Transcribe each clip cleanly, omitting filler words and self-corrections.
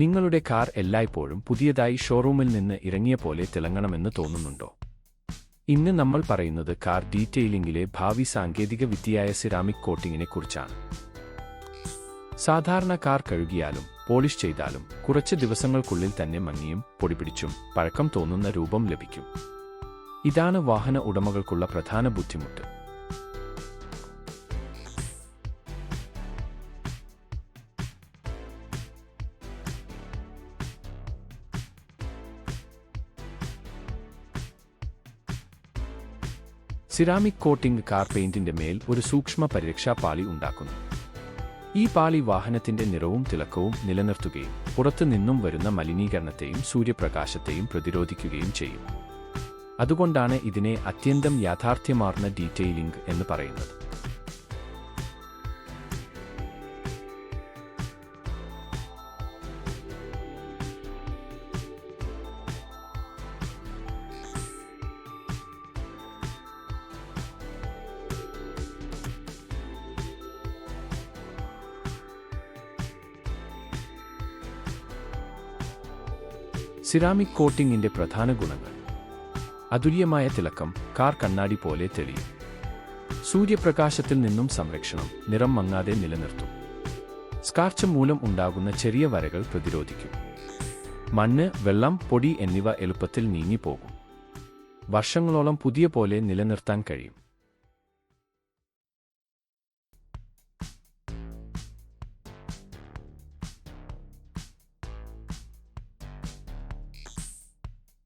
നിങ്ങളുടെ കാർ എല്ലായ്പ്പോഴും പുതിയതായി ഷോറൂമിൽ നിന്ന് ഇറങ്ങിയ പോലെ തിളങ്ങണമെന്ന് തോന്നുന്നുണ്ടോ? ഇന്ന് നമ്മൾ പറയുന്നത് കാർ ഡീറ്റെയിലിംഗിലെ ഭാവി സാങ്കേതിക വിദ്യയായ സിറാമിക് കോട്ടിങ്ങിനെ കുറിച്ചാണ്. സാധാരണ കാർ കഴുകിയാലും പോളിഷ് ചെയ്താലും കുറച്ച് ദിവസങ്ങൾക്കുള്ളിൽ തന്നെ മങ്ങിയും പൊടിപിടിച്ചും പഴക്കം തോന്നുന്ന രൂപം ലഭിക്കും. ഇതാണ് വാഹന ഉടമകൾക്കുള്ള പ്രധാന ബുദ്ധിമുട്ട്. സിറാമിക് കോട്ടിംഗ് കാർ പെയിന്റിന്റെ മേൽ ഒരു സൂക്ഷ്മ പരിരക്ഷാ പാളി ഉണ്ടാക്കുന്നു. ഈ പാളി വാഹനത്തിന്റെ നിറവും തിളക്കവും നിലനിർത്തുകയും പുറത്തു നിന്നും വരുന്ന മലിനീകരണത്തെയും സൂര്യപ്രകാശത്തെയും പ്രതിരോധിക്കുകയും ചെയ്യും. അതുകൊണ്ടാണ് ഇതിനെ അത്യന്തം യാഥാർത്ഥ്യമാർന്ന ഡീറ്റെയിലിംഗ് എന്ന് പറയുന്നത്. സിറാമിക് കോട്ടിംഗിന്റെ പ്രധാന ഗുണങ്ങൾ: അതുല്യമായ തിളക്കം, കാർ കണ്ണാടി പോലെ തെളിയും. സൂര്യപ്രകാശത്തിൽ നിന്നും സംരക്ഷണം, നിറം മങ്ങാതെ നിലനിർത്തും. സ്കാർച്ച് മൂലം ഉണ്ടാകുന്ന ചെറിയ വരകൾ പ്രതിരോധിക്കും. മണ്ണ്, വെള്ളം, പൊടി എന്നിവ എളുപ്പത്തിൽ നീങ്ങിപ്പോകും. വർഷങ്ങളോളം പുതിയ പോലെ നിലനിർത്താൻ കഴിയും.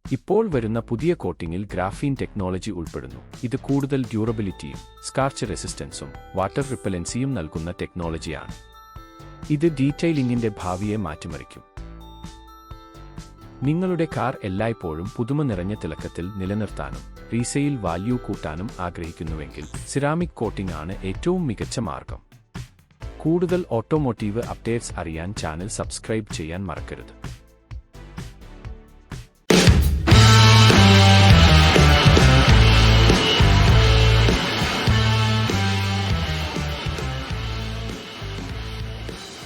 ഇപ്പോൾ വരുന്ന പുതിയ കോട്ടിംഗിൽ ഗ്രാഫീൻ ടെക്നോളജി ഉൾപ്പെടുന്നു. ഇത് കൂടുതൽ ഡ്യൂറബിലിറ്റിയും സ്കാർച്ച് റെസിസ്റ്റൻസും വാട്ടർ റിപ്പലൻസിയും നൽകുന്ന ടെക്നോളജിയാണ്. ഇത് ഡീറ്റെയിലിംഗിന്റെ ഭാവിയെ മാറ്റിമറിക്കും. നിങ്ങളുടെ കാർ എല്ലായ്പ്പോഴും പുതുമ നിറഞ്ഞ തിളക്കത്തിൽ നിലനിർത്താനും റീസെയിൽ വാല്യൂ കൂട്ടാനും ആഗ്രഹിക്കുന്നുവെങ്കിൽ സിറാമിക് കോട്ടിംഗ് ആണ് ഏറ്റവും മികച്ച മാർഗം. കൂടുതൽ ഓട്ടോമോട്ടീവ് അപ്ഡേറ്റ്സ് അറിയാൻ ചാനൽ സബ്സ്ക്രൈബ് ചെയ്യാൻ മറക്കരുത്.